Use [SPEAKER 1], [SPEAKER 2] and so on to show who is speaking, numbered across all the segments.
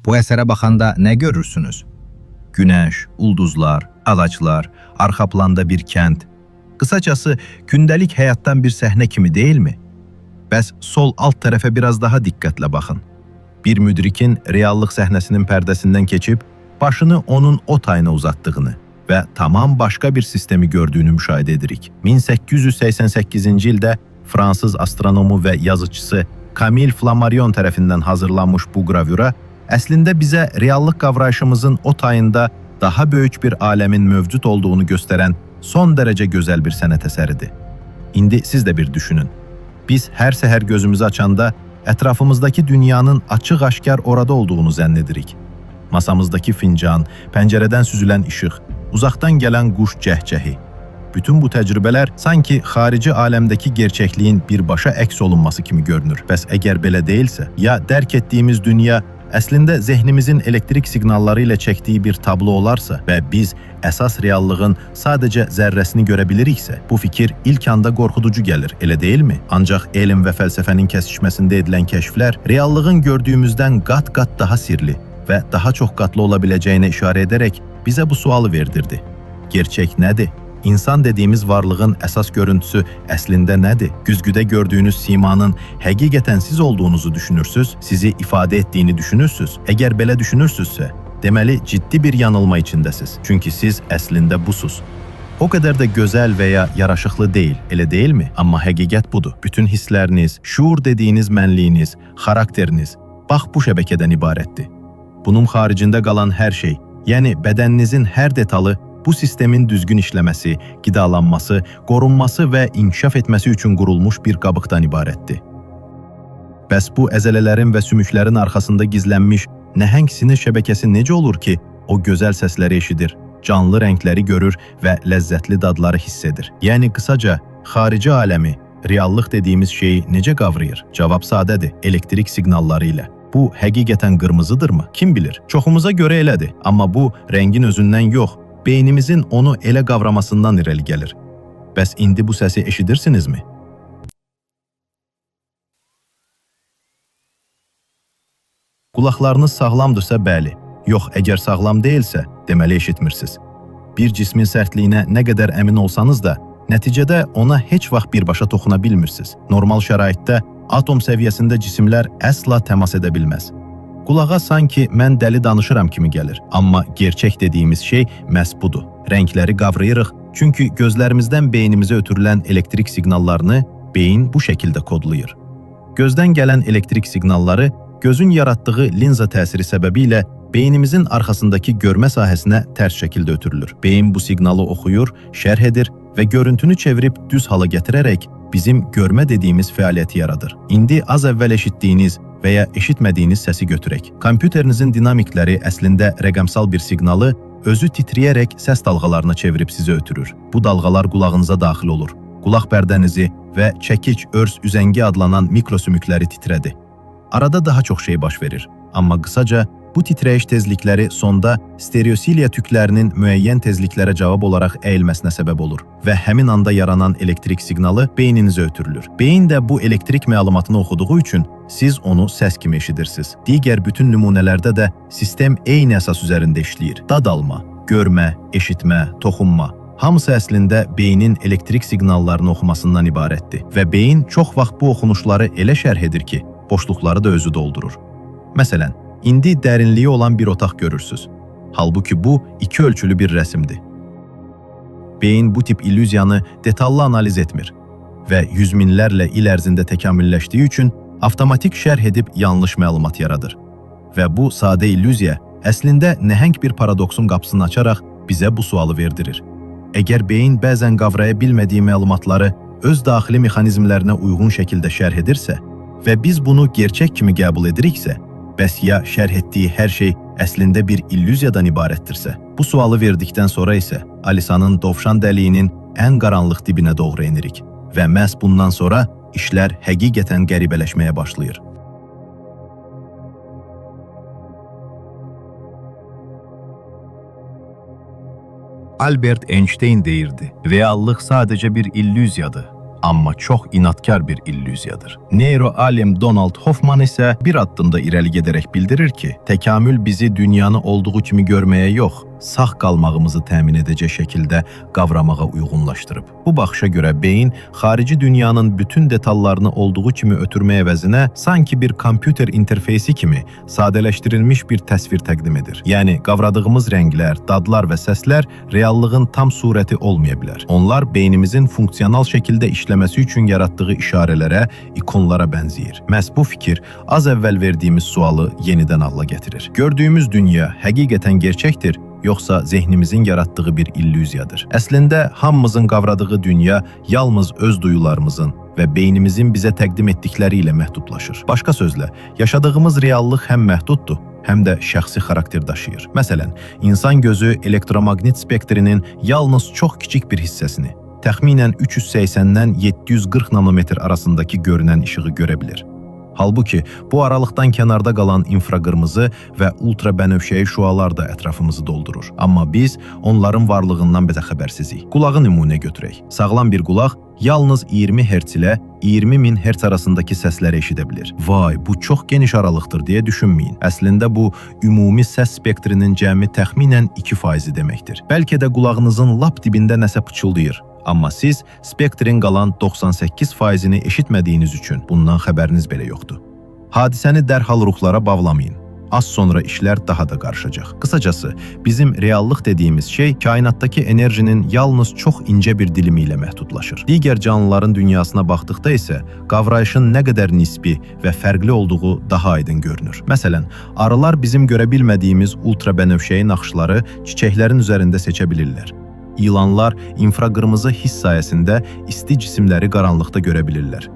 [SPEAKER 1] Bu əsərə baxanda nə görürsünüz? Günəş, ulduzlar, ağaclar, arxa planda bir kənd. Qısacası, gündəlik həyatdan bir səhnə kimi deyilmi? Bəs sol alt tərəfə biraz daha diqqətlə baxın. Bir müdrikin reallıq səhnəsinin pərdəsindən keçib, başını onun o tayına uzatdığını və tamam başqa bir sistemi gördüyünü müşahidə edirik. 1888-ci ildə Fransız astronomu və yazıcısı Camille Flammarion tərəfindən hazırlanmış bu qravüra əslində bizə reallıq qavrayışımızın o tayında daha böyük bir aləmin mövcud olduğunu göstərən son dərəcə gözəl bir sənət əsəridir. İndi siz də bir düşünün. Biz hər səhər gözümüzü açanda ətrafımızdakı dünyanın açıq-aşkar orada olduğunu zənn edirik. Masamızdakı fincan, pəncərədən süzülən işıq, uzaqdan gələn quş cəhcəhi. Bütün bu təcrübələr sanki xarici aləmdəki gerçəkliyin birbaşa əks olunması kimi görünür. Bəs əgər belə deyilsə, ya dərk etdiyimiz dünya əslində zehnimizin elektrik siqnalları ilə çəkdiyi bir tablo olarsa və biz əsas reallığın sadəcə zərrəsini görə biliriksə, bu fikir ilk anda qorxuducu gəlir, elə deyilmi? Ancaq elm və fəlsəfənin kəsişməsində edilən kəşflər reallığın gördüyümüzdən qat-qat daha sirli və daha çox qatlı ola biləcəyinə işarə edərək bizə bu sualı verdirdi. Gerçək nədir? İnsan dediyimiz varlığın əsas görüntüsü əslində nədir? Güzgüdə gördüyünüz simanın həqiqətən siz olduğunuzu düşünürsüz, sizi ifadə etdiyini düşünürsüz. Əgər belə düşünürsünüzsə, deməli ciddi bir yanılma içindəsiz. Çünki siz əslində busuz. O qədər də gözəl və ya yaraşıqlı deyil, elə deyilmi? Amma həqiqət budur. Bütün hissləriniz, şuur dediyiniz mənliyiniz, xarakteriniz, bax bu şəbəkədən ibarətdir. Bunun xaricində qalan hər şey, yəni bədəninizin hər detalı bu sistemin düzgün işləməsi, qidalanması, qorunması və inkişaf etməsi üçün qurulmuş bir qabıqdan ibarətdir. Bəs bu əzələlərin və sümüklərin arxasında gizlənmiş nəhəng sinir şəbəkəsi necə olur ki, o gözəl səsləri eşidir, canlı rəngləri görür və ləzzətli dadları hiss edir? Yəni, qısaca, xarici aləmi, reallıq dediyimiz şeyi necə qavrayır? Cavab sadədir, elektrik siqnalları ilə. Bu, həqiqətən qırmızıdırmı? Kim bilir? Çoxumuza görə elədir, amma bu, rəngin özündən yox, beynimizin onu elə qavramasından irəli gəlir. Bəs indi bu səsi eşidirsinizmi? Qulaqlarınız sağlamdırsa bəli, yox, əgər sağlam deyilsə, deməli eşitmirsiniz. Bir cismin sərtliyinə nə qədər əmin olsanız da, nəticədə ona heç vaxt birbaşa toxuna bilmirsiniz. Normal şəraitdə atom səviyyəsində cisimlər əsla təmas edə bilməz. Qulağa sanki mən dəli danışıram kimi gəlir. Amma gerçək dediyimiz şey məhz budur. Rəngləri qavrayırıq, çünki gözlərimizdən beynimizə ötürülən elektrik siqnallarını beyin bu şəkildə kodlayır. Gözdən gələn elektrik siqnalları gözün yaratdığı linza təsiri səbəbilə beynimizin arxasındakı görmə sahəsinə tərs şəkildə ötürülür. Beyin bu siqnalı oxuyur, şərh edir və görüntünü çevirib düz hala gətirərək bizim görmə dediyimiz fəaliyyəti yaradır. İndi az əvvəl eşitdiyiniz və ya eşitmədiyiniz səsi götürək. Kompüterinizin dinamikləri əslində rəqəmsal bir siqnalı özü titrəyərək səs dalğalarına çevirib sizə ötürür. Bu dalğalar qulağınıza daxil olur. Qulaq pərdənizi və çəkic örs üzəngi adlanan mikrosümükləri titrədi. Arada daha çox şey baş verir. Amma qısaca, bu titrəyiş tezlikləri sonda stereosiliya tüklərinin müəyyən tezliklərə cavab olaraq əyilməsinə səbəb olur və həmin anda yaranan elektrik siqnalı beyninizə ötürülür. Beyin də bu elektrik məlumatını oxuduğu üçün siz onu səs kimi eşidirsiniz. Digər bütün nümunələrdə də sistem eyni əsas üzərində işləyir. Dad alma, görmə, eşitmə, toxunma. Hamısı əslində beynin elektrik siqnallarını oxumasından ibarətdir və beyin çox vaxt bu oxunuşları elə şərh edir ki, boşluqları da özü doldurur. Məsələn, İndi dərinliyi olan bir otaq görürsünüz. Halbuki bu iki ölçülü bir rəsmdir. Beyin bu tip illüziyanı detallı analiz etmir və yüz minlərlə il ərzində təkamülləşdiyi üçün avtomatik şərh edib yanlış məlumat yaradır. Və bu sadə illüziya əslində nəhəng bir paradoksun qapısını açaraq bizə bu sualı verdirir. Əgər beyin bəzən qavraya bilmədiyi məlumatları öz daxili mexanizmlərinə uyğun şəkildə şərh edirsə və biz bunu gerçək kimi qəbul ediriksə, bəs ya şərh etdiyi hər şey əslində bir illüziyadan ibarətdirsə? Bu sualı verdikdən sonra isə Alisanın dovşan dəliyinin ən qaranlıq dibinə doğru enirik və məhz bundan sonra işlər həqiqətən qəribələşməyə başlayır. Albert Einstein deyirdi, reallıq sadəcə bir illüziyadır. Amma çox inatkar bir illüziyadır. Neyroalim Donald Hoffman isə bir addımda irəli gedərək bildirir ki, təkamül bizi dünyanı olduğu kimi görməyə yox, sağ qalmağımızı təmin edəcək şəkildə qavramağa uyğunlaşdırıb. Bu baxışa görə beyin xarici dünyanın bütün detallarını olduğu kimi ötürmək əvəzinə sanki bir kompüter interfeysi kimi sadələşdirilmiş bir təsvir təqdim edir. Yəni, qavradığımız rənglər, dadlar və səslər reallığın tam surəti olmaya bilər. Onlar beynimizin funksional şəkildə işləməsi üçün yaratdığı işarələrə, ikonlara bənzəyir. Məhz bu fikir az əvvəl verdiyimiz sualı yenidən ağla gətirir. Gördüyümüz dünya həqiqətən gerçəkdir, yoxsa zehnimizin yaratdığı bir illüziyadır? Əslində, hamımızın qavradığı dünya yalnız öz duyularımızın və beynimizin bizə təqdim etdikləri ilə məhdudlaşır. Başqa sözlə, yaşadığımız reallıq həm məhduddur, həm də şəxsi xarakter daşıyır. Məsələn, insan gözü elektromaqnit spektrinin yalnız çox kiçik bir hissəsini, təxminən 380-dən 740 nanometr arasındakı görünən işığı görə bilir. Halbuki, bu aralıqdan kənarda qalan infraqırmızı və ultrabənövşəyi şüalar da ətrafımızı doldurur. Amma biz onların varlığından bezə xəbərsizik. Qulağı nümunə götürək. Sağlam bir qulaq yalnız 20 Hz ilə 20.000 Hz arasındakı səsləri eşidə bilir. Vay, bu çox geniş aralıqdır deyə düşünməyin. Əslində bu, ümumi səs spektrinin cəmi təxminən 2% deməkdir. Bəlkə də qulağınızın lap dibində nəsə pıçıldayır. Amma siz spektrin qalan 98%-ni eşitmədiyiniz üçün bundan xəbəriniz belə yoxdur. Hadisəni dərhal ruhlara bağlamayın. Az sonra işlər daha da qarışacaq. Qısacası, bizim reallıq dediyimiz şey kainatdakı enerjinin yalnız çox incə bir dilimi ilə məhdudlaşır. Digər canlıların dünyasına baxdıqda isə qavrayışın nə qədər nisbi və fərqli olduğu daha aydın görünür. Məsələn, arılar bizim görə bilmədiyimiz ultrabənövşəyi naxışları çiçəklərin üzərində seçə bilirlər. İlanlar infraqırmızı hiss sayəsində isti cisimləri qaranlıqda görə bilirlər.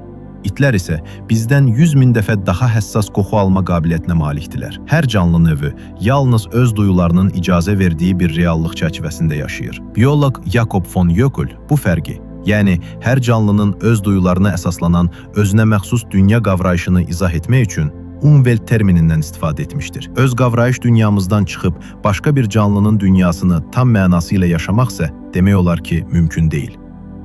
[SPEAKER 1] İtlər isə bizdən 100.000 dəfə daha həssas qoxu alma qabiliyyətinə malikdirlər. Hər canlı növü yalnız öz duyularının icazə verdiyi bir reallıq çərçivəsində yaşayır. Bioloq Jakob von Yökl bu fərqi, yəni hər canlının öz duyularına əsaslanan özünə məxsus dünya qavrayışını izah etmək üçün Umwelt terminindən istifadə etmişdir. Öz qavrayış dünyamızdan çıxıb başqa bir canlının dünyasını tam mənası ilə yaşamaqsa demək olar ki, mümkün deyil.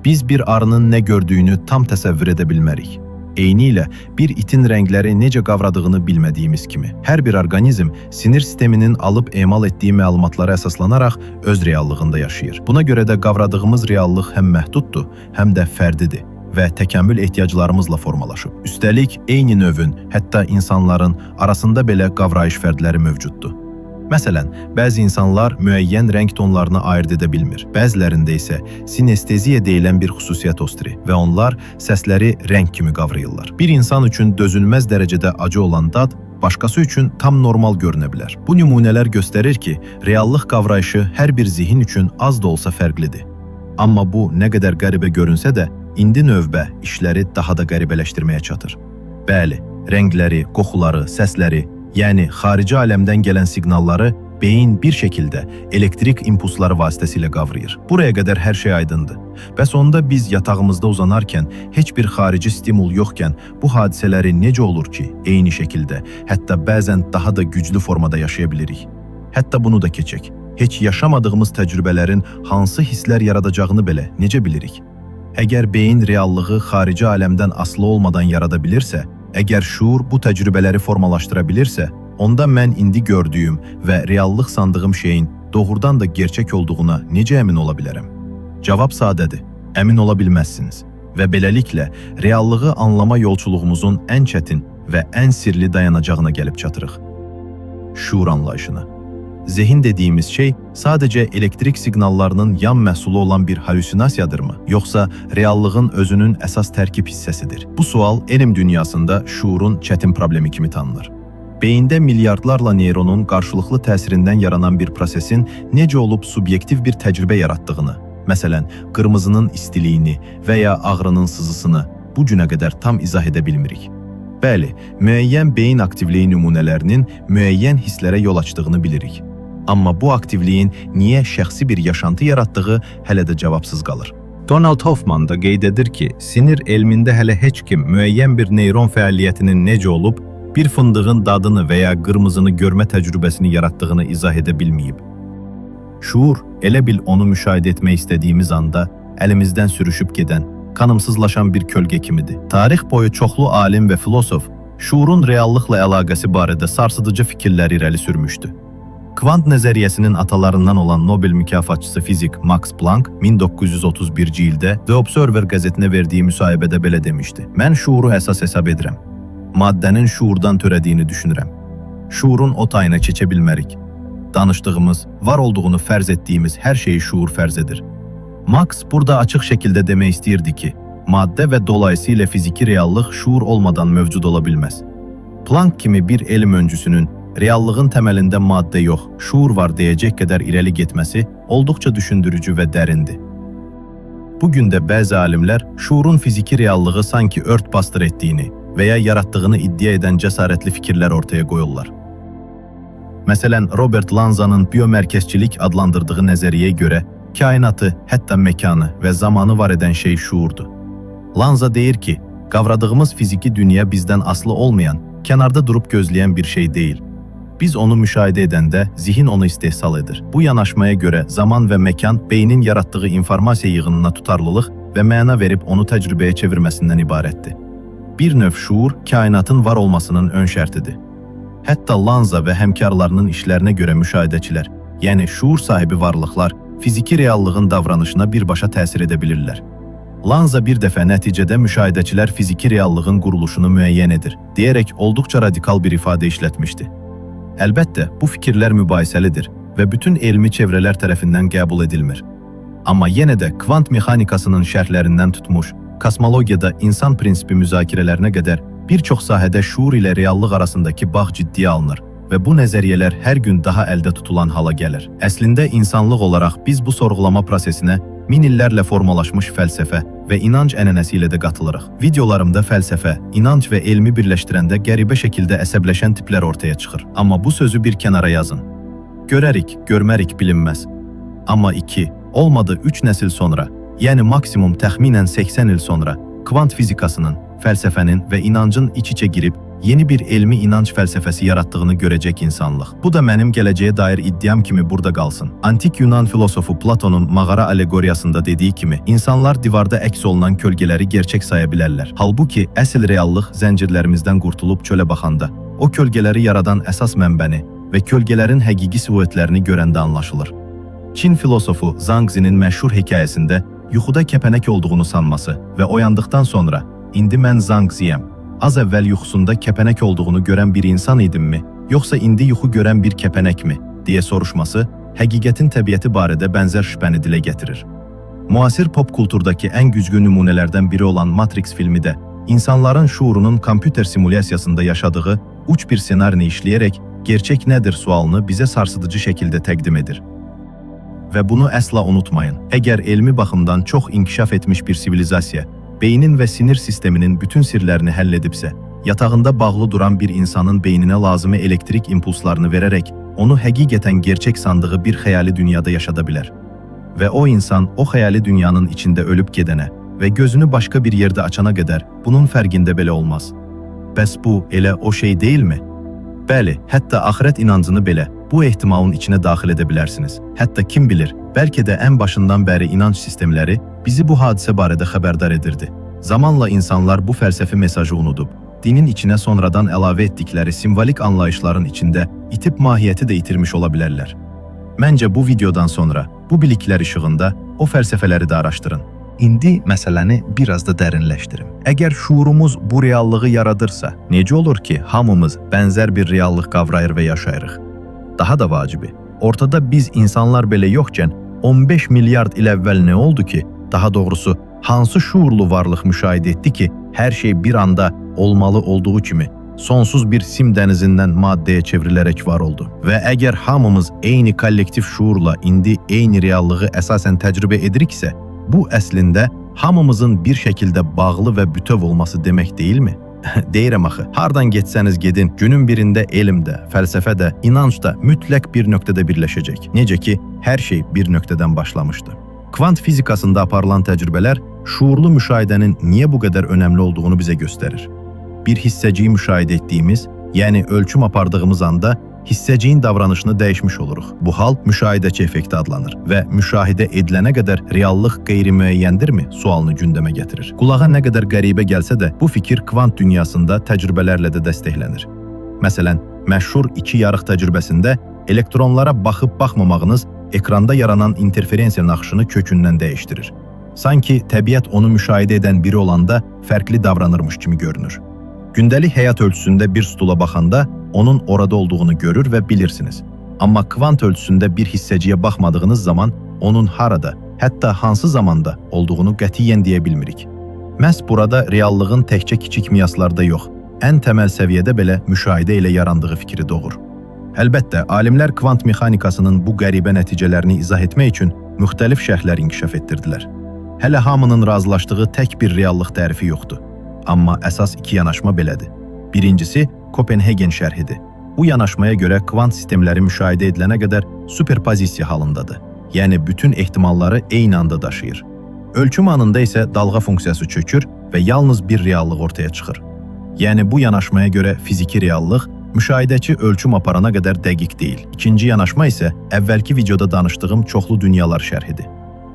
[SPEAKER 1] Biz bir arının nə gördüyünü tam təsəvvür edə bilmərik. Eynilə bir itin rəngləri necə qavradığını bilmədiyimiz kimi. Hər bir orqanizm sinir sisteminin alıb emal etdiyi məlumatlara əsaslanaraq öz reallığında yaşayır. Buna görə də qavradığımız reallıq həm məhduddur, həm də fərdidir və təkamül ehtiyaclarımızla formalaşıb. Üstəlik, eyni növün, hətta insanların arasında belə qavrayış fərdləri mövcuddur. Məsələn, bəzi insanlar müəyyən rəng tonlarını ayırt edə bilmir. Bəzilərində isə sinesteziya deyilən bir xüsusiyyət ostri və onlar səsləri rəng kimi qavrayırlar. Bir insan üçün dözülməz dərəcədə acı olan dad, başqası üçün tam normal görünə bilər. Bu nümunələr göstərir ki, reallıq qavrayışı hər bir zihin üçün az da olsa fərqlidir. Amma bu, nə qədər qəribə görünsə də, indi növbə işləri daha da qəribələşdirməyə çatır. Bəli, rəngləri, qoxuları, səsləri, yəni xarici aləmdən gələn siqnalları beyin bir şəkildə elektrik impulsları vasitəsilə qavrayır. Buraya qədər hər şey aydındır. Bəs onda biz yatağımızda uzanarkən, heç bir xarici stimul yoxkən bu hadisələri necə olur ki, eyni şəkildə, hətta bəzən daha da güclü formada yaşaya bilirik? Hətta bunu da keçək. Heç yaşamadığımız təcrübələrin hansı hisslər yaradacağını belə necə bilirik? Əgər beyin reallığı xarici aləmdən asılı olmadan yarada bilirsə, əgər şuur bu təcrübələri formalaşdıra bilirsə, onda mən indi gördüyüm və reallıq sandığım şeyin doğrudan da gerçək olduğuna necə əmin ola bilərəm? Cavab sadədir, əmin ola bilməzsiniz və beləliklə reallığı anlama yolçuluğumuzun ən çətin və ən sirli dayanacağına gəlib çatırıq. Şuur anlayışına. Zehin dediyimiz şey sadəcə elektrik siqnallarının yan məhsulu olan bir halüsinasiyadırmı, yoxsa reallığın özünün əsas tərkib hissəsidir? Bu sual elm dünyasında şuurun çətin problemi kimi tanınır. Beyində milyardlarla neyronun qarşılıqlı təsirindən yaranan bir prosesin necə olub subyektiv bir təcrübə yaratdığını, məsələn, qırmızının istiliyini və ya ağrının sızısını bu günə qədər tam izah edə bilmirik. Bəli, müəyyən beyin aktivliyi nümunələrinin müəyyən hisslərə yol açdığını bilirik. Amma bu aktivliyin niyə şəxsi bir yaşantı yaratdığı hələ də cavabsız qalır. Donald Hoffman da qeyd edir ki, sinir elmində hələ heç kim müəyyən bir neyron fəaliyyətinin necə olub, bir fındığın dadını və ya qırmızını görmə təcrübəsini yaratdığını izah edə bilməyib. Şuur, elə bil onu müşahidə etmək istədiyimiz anda əlimizdən sürüşüb gedən qanımsızlaşan bir kölgə kimidir. Tarix boyu çoxlu alim və filosof şuurun reallıqla əlaqəsi barədə sarsıdıcı fikirlər irəli sürmüşdü. Kvant nəzəriyyəsinin atalarından olan Nobel mükafatçısı fizik Max Planck 1931-ci ildə The Observer qəzetinə verdiyi müsahibədə belə demişdi. Mən şuuru əsas hesab edirəm. Maddənin şuurdan törədiyini düşünürəm. Şuurun o tayına keçə bilmərik. Danışdığımız, var olduğunu fərz etdiyimiz hər şeyi şuur fərz edir. Max burada açıq şəkildə demək istəyirdi ki, maddə və dolayısıyla fiziki reallıq şuur olmadan mövcud ola bilməz. Planck kimi bir elm öncüsünün reallığın təməlində maddə yox, şuur var deyəcək qədər irəli getməsi olduqca düşündürücü və dərindir. Bugün də bəzi alimlər şuurun fiziki reallığı sanki ört bastır etdiyini və ya yaratdığını iddia edən cəsarətli fikirlər ortaya qoyurlar. Məsələn, Robert Lanza'nın biomərkəzçilik adlandırdığı nəzəriyyəyə görə kainatı, hətta məkanı və zamanı var edən şey şuurdur. Lanza deyir ki, qavradığımız fiziki dünya bizdən asılı olmayan, kənarda durub gözləyən bir şey deyil. Biz onu müşahidə edəndə zihin onu istehsal edir. Bu yanaşmaya görə zaman və məkan beynin yaratdığı informasiya yığınına tutarlılıq və məna verib onu təcrübəyə çevirməsindən ibarətdir. Bir növ şuur kainatın var olmasının ön şərtidir. Hətta Lanza və həmkarlarının işlərinə görə müşahidəçilər, yəni şuur sahibi varlıqlar, fiziki reallığın davranışına birbaşa təsir edə bilirlər. Lanza bir dəfə nəticədə müşahidəçilər fiziki reallığın quruluşunu müəyyən edir, deyərək olduqca radikal bir ifadə işlətmişdi. Əlbəttə, bu fikirlər mübahisəlidir və bütün elmi çevrələr tərəfindən qəbul edilmir. Amma yenə də kvant mexanikasının şərhlərindən tutmuş, kosmologiyada insan prinsipi müzakirələrinə qədər bir çox sahədə şuur ilə reallıq arasındakı bağ ciddiyə alınır və bu nəzəriyyələr hər gün daha əldə tutulan hala gəlir. Əslində, insanlıq olaraq biz bu sorğulama prosesinə min illərlə formalaşmış fəlsəfə və inanc ənənəsi ilə də qatılırıq. Videolarımda fəlsəfə, inanc və elmi birləşdirəndə qəribə şəkildə əsəbləşən tiplər ortaya çıxır. Amma bu sözü bir kənara yazın. Görərik, görmərik bilinməz. Amma 2, olmadı 3 nəsil sonra, yəni maksimum təxminən 80 il sonra, kvant fizikasının, fəlsəfənin və inancın iç-içə girib, yeni bir elmi inanc fəlsəfəsi yaratdığını görəcək insanlıq. Bu da mənim gələcəyə dair iddiam kimi burada qalsın. Antik Yunan filosofu Platonun mağara alegoriyasında dediyi kimi, insanlar divarda əks olunan kölgələri gerçək saya bilərlər. Halbuki, əsl reallıq zəncirlərimizdən qurtulub çölə baxanda, o kölgələri yaradan əsas mənbəni və kölgələrin həqiqi silüetlərini görəndə anlaşılır. Çin filosofu Zhang Zinin məşhur hekayəsində yuxuda kəpənək olduğunu sanması və oyandıqdan sonra, indi mən Zhang Ziyəm, az əvvəl yuxusunda kəpənək olduğunu görən bir insan idimmi, yoxsa indi yuxu görən bir kəpənəkmi, deyə soruşması, həqiqətin təbiəti barədə bənzər şübhəni dilə gətirir. Müasir pop kulturdakı ən güclü nümunələrdən biri olan Matrix filmi də, insanların şuurunun kompüter simulyasiyasında yaşadığı uç bir ssenarini işləyərək, gerçək nədir sualını bizə sarsıdıcı şəkildə təqdim edir. Və bunu əsla unutmayın, əgər elmi baxımdan çox inkişaf etmiş bir sivilizasiya, beynin və sinir sisteminin bütün sirlərini həll edibsə, yatağında bağlı duran bir insanın beyninə lazımi elektrik impulslarını verərək, onu həqiqətən gerçək sandığı bir xəyali dünyada yaşada bilər. Və o insan o xəyali dünyanın içində ölüb gedənə və gözünü başqa bir yerdə açana qədər bunun fərqində belə olmaz. Bəs bu elə o şey deyilmi? Bəli, hətta axirət inancını belə bu ehtimalın içinə daxil edə bilərsiniz. Hətta kim bilir, bəlkə də ən başından bəri inanc sistemləri bizi bu hadisə barədə xəbərdar edirdi. Zamanla insanlar bu fəlsəfi mesajı unudub, dinin içinə sonradan əlavə etdikləri simvolik anlayışların içində itib mahiyyəti də itirmiş ola bilərlər. Məncə bu videodan sonra bu biliklər işığında o fəlsəfələri də araşdırın. İndi məsələni biraz da dərinləşdirim. Əgər şuurumuz bu reallığı yaradırsa, necə olur ki, hamımız bənzər bir reallıq qavrayır və yaşayırıq? Daha da vacibi, ortada biz insanlar belə yoxkən 15 milyard il əvvəl nə oldu ki, daha doğrusu hansı şuurlu varlıq müşahidə etdi ki, hər şey bir anda olmalı olduğu kimi sonsuz bir sim dənizindən maddəyə çevrilərək var oldu. Və əgər hamımız eyni kollektiv şuurla indi eyni reallığı əsasən təcrübə ediriksə, bu əslində hamımızın bir şəkildə bağlı və bütöv olması demək deyilmi? Deyirəm axı, hardan getsəniz gedin, günün birində elm də, fəlsəfə də, inanc da mütləq bir nöqtədə birləşəcək. Necə ki, hər şey bir nöqtədən başlamışdı. Kvant fizikasında aparılan təcrübələr şuurlu müşahidənin niyə bu qədər önəmli olduğunu bizə göstərir. Bir hissəciyi müşahidə etdiyimiz, yəni ölçüm apardığımız anda hissəciyin davranışını dəyişmiş oluruq. Bu hal müşahidəçi effekti adlanır və müşahidə edilənə qədər reallıq qeyri-müəyyəndirmi sualını gündəmə gətirir. Qulağa nə qədər qəribə gəlsə də, bu fikir kvant dünyasında təcrübələrlə də dəstəklənir. Məsələn, məşhur iki yarıq təcrübəsində elektronlara baxıb-baxmamağınız ekranda yaranan interferensiya naxışını kökündən dəyişdirir. Sanki təbiət onu müşahidə edən biri olanda fərqli davranırmış kimi görünür. Gündəlik həyat ölçüsündə bir stula baxanda onun orada olduğunu görür və bilirsiniz. Amma kvant ölçüsündə bir hissəciyə baxmadığınız zaman onun harada, hətta hansı zamanda olduğunu qətiyyən deyə bilmirik. Məhz burada reallığın təkcə kiçik miqyaslarda yox, ən təməl səviyyədə belə müşahidə ilə yarandığı fikri doğur. Əlbəttə, alimlər kvant mexanikasının bu qəribə nəticələrini izah etmək üçün müxtəlif şərhlər inkişaf etdirdilər. Hələ hamının razılaşdığı tək bir reallıq tərifi yoxdur. Amma əsas iki yanaşma belədir. Birincisi, Kopenhagen şərhidir. Bu yanaşmaya görə kvant sistemləri müşahidə edilənə qədər superpozisiya halındadır. Yəni, bütün ehtimalları eyni anda daşıyır. Ölçüm anında isə dalğa funksiyası çökür və yalnız bir reallıq ortaya çıxır. Yəni, bu yanaşmaya görə fiziki reallıq müşahidəçi ölçüm aparana qədər dəqiq deyil. İkinci yanaşma isə əvvəlki videoda danışdığım çoxlu dünyalar şərhidir.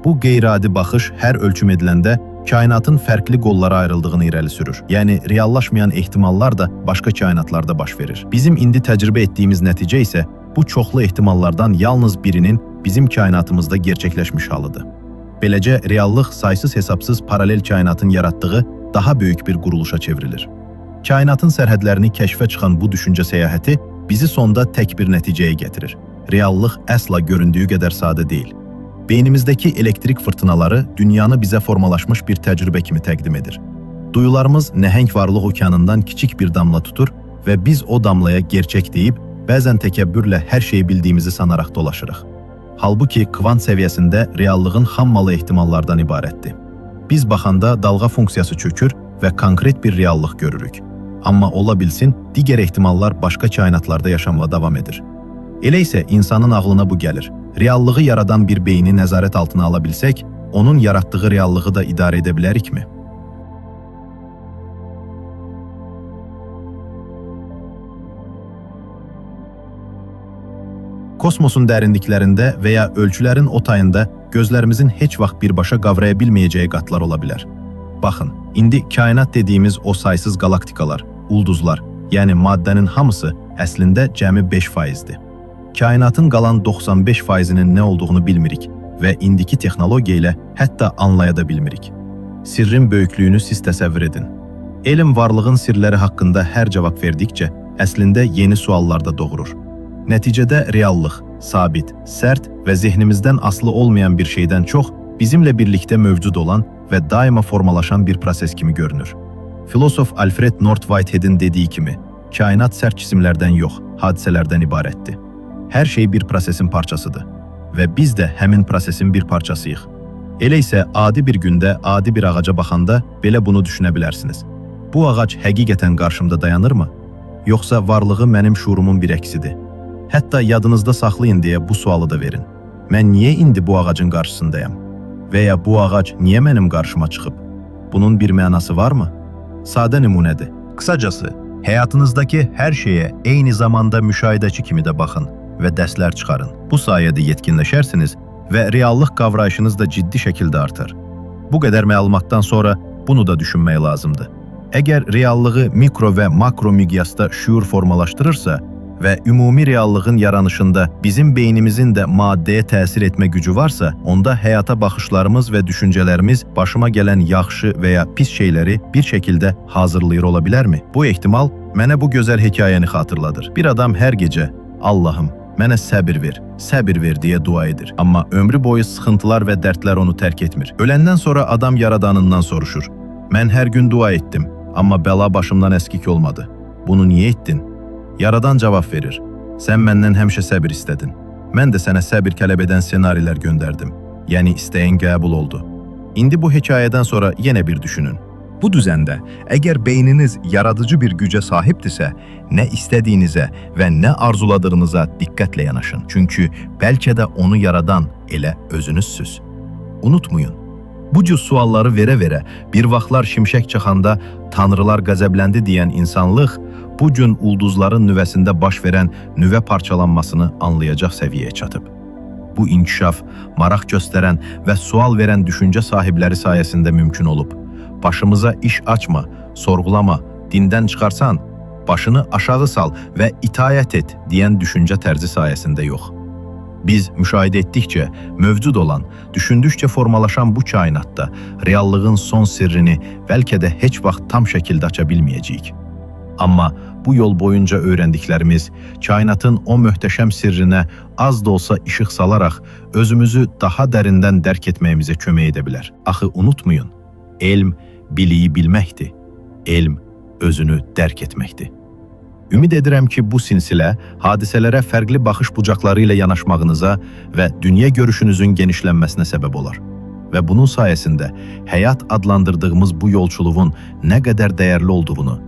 [SPEAKER 1] Bu qeyri-adi baxış hər ölçüm ediləndə kainatın fərqli qollara ayrıldığını irəli sürür. Yəni, reallaşmayan ehtimallar da başqa kainatlarda baş verir. Bizim indi təcrübə etdiyimiz nəticə isə bu çoxlu ehtimallardan yalnız birinin bizim kainatımızda gerçəkləşmiş halıdır. Beləcə, reallıq saysız-hesabsız paralel kainatın yaratdığı daha böyük bir quruluşa çevrilir. Kainatın sərhədlərini kəşfə çıxan bu düşüncə səyahəti bizi sonda tək bir nəticəyə gətirir. Reallıq əsla göründüyü qədər sadə deyil. Beynimizdəki elektrik fırtınaları dünyanı bizə formalaşmış bir təcrübə kimi təqdim edir. Duyularımız nəhəng varlıq okeanından kiçik bir damla tutur və biz o damlaya gerçək deyib, bəzən təkəbbürlə hər şeyi bildiyimizi sanaraq dolaşırıq. Halbuki kvant səviyyəsində reallığın hammalı ehtimallardan ibarətdir. Biz baxanda dalğa funksiyası çökür və konkret bir reallıq görürük. Amma ola bilsin, digər ehtimallar başqa kainatlarda yaşamla davam edir. Elə isə insanın ağlına bu gəlir. Reallığı yaradan bir beyni nəzarət altına ala bilsək, onun yaratdığı reallığı da idarə edə bilərikmi? Kosmosun dərinliklərində və ya ölçülərin o tayında gözlərimizin heç vaxt birbaşa qavraya bilməyəcəyi qatlar ola bilər. Baxın, indi kainat dediyimiz o saysız qalaktikalar, ulduzlar, yəni maddənin hamısı əslində cəmi 5%-dir. Kainatın qalan 95%-nin nə olduğunu bilmirik və indiki texnologiya ilə hətta anlaya da bilmirik. Sirrin böyüklüyünü siz təsəvvür edin. Elm varlığın sirləri haqqında hər cavab verdikcə, əslində yeni suallar da doğurur. Nəticədə reallıq, sabit, sərt və zehnimizdən asılı olmayan bir şeydən çox, bizimlə birlikdə mövcud olan və daima formalaşan bir proses kimi görünür. Filosof Alfred North Whiteheadin dediyi kimi, kainat sərt cisimlərdən yox, hadisələrdən ibarətdir. Hər şey bir prosesin parçasıdır və biz də həmin prosesin bir parçasıyıq. Elə isə adi bir gündə adi bir ağaca baxanda belə bunu düşünə bilərsiniz. Bu ağac həqiqətən qarşımda dayanırmı? Yoxsa varlığı mənim şuurumun bir əksidir? Hətta yadınızda saxlayın deyə bu sualı da verin. Mən niyə indi bu ağacın qarşısındayam? Və ya bu ağac niyə mənim qarşıma çıxıb? Bunun bir mənası varmı? Sadə nümunədir. Qısacası, həyatınızdakı hər şeyə eyni zamanda müşahidəçi kimi də baxın və dərslər çıxarın. Bu sayədə yetkinləşərsiniz və reallıq qavrayışınız da ciddi şəkildə artar. Bu qədər məlumatdan sonra bunu da düşünmək lazımdır. Əgər reallığı mikro və makro miqyasda şuur formalaşdırırsa və ümumi reallığın yaranışında bizim beynimizin də maddəyə təsir etmə gücü varsa, onda həyata baxışlarımız və düşüncələrimiz başıma gələn yaxşı və ya pis şeyləri bir şəkildə hazırlayır ola bilərmi? Bu ehtimal mənə bu gözəl hekayəni xatırladır. Bir adam hər gecə, Allahım, mənə səbir ver deyə dua edir. Amma ömrü boyu sıxıntılar və dərdlər onu tərk etmir. Öləndən sonra adam yaradanından soruşur. Mən hər gün dua etdim, amma bəla başımdan əskik olmadı. Bunu niyə etdin? Yaradan cavab verir. Sən məndən həmişə səbir istədin. Mən də sənə səbir tələb edən ssenarilər göndərdim. Yəni istəyin qəbul oldu. İndi bu hekayədən sonra yenə bir düşünün. Bu düzəndə, əgər beyniniz yaradıcı bir gücə sahibdirsə, nə istədiyinizə və nə arzuladığınıza diqqətlə yanaşın. Çünki bəlkə də onu yaradan elə özünüzsüz. Unutmayın, bu cür sualları verə-verə bir vaxtlar şimşək çaxanda tanrılar qəzəbləndi deyən insanlıq, bu gün ulduzların nüvəsində baş verən nüvə parçalanmasını anlayacaq səviyyəyə çatıb. Bu inkişaf maraq göstərən və sual verən düşüncə sahibləri sayəsində mümkün olub. Başımıza iş açma, sorğulama, dindən çıxarsan, başını aşağı sal və itaət et deyən düşüncə tərzi sayəsində yox. Biz müşahidə etdikcə mövcud olan, düşündükcə formalaşan bu kainatda reallığın son sirrini bəlkə də heç vaxt tam şəkildə aça bilməyəcəyik. Amma bu yol boyunca öyrəndiklərimiz kainatın o möhtəşəm sirrinə az da olsa işıq salaraq özümüzü daha dərindən dərk etməyimizə kömək edə bilər. Axı unutmayın, elm biliyi bilməkdir, elm özünü dərk etməkdir. Ümid edirəm ki, bu silsilə hadisələrə fərqli baxış bucaqları ilə yanaşmağınıza və dünya görüşünüzün genişlənməsinə səbəb olar. Və bunun sayəsində həyat adlandırdığımız bu yolçuluğun nə qədər dəyərli olduğunu,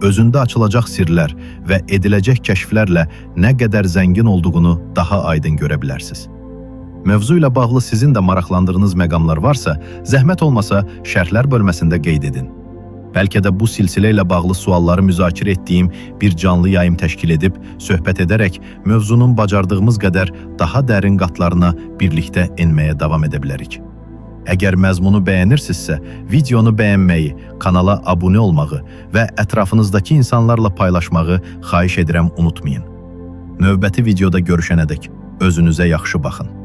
[SPEAKER 1] özündə açılacaq sirlər və ediləcək kəşflərlə nə qədər zəngin olduğunu daha aydın görə bilərsiniz. Mövzu ilə bağlı sizin də maraqlandığınız məqamlar varsa, zəhmət olmasa şərhlər bölməsində qeyd edin. Bəlkə də bu silsilə ilə bağlı sualları müzakirə etdiyim bir canlı yayım təşkil edib, söhbət edərək mövzunun bacardığımız qədər daha dərin qatlarına birlikdə enməyə davam edə bilərik. Əgər məzmunu bəyənirsinizsə, videonu bəyənməyi, kanala abunə olmağı və ətrafınızdakı insanlarla paylaşmağı xahiş edirəm unutmayın. Növbəti videoda görüşənədək özünüzə yaxşı baxın.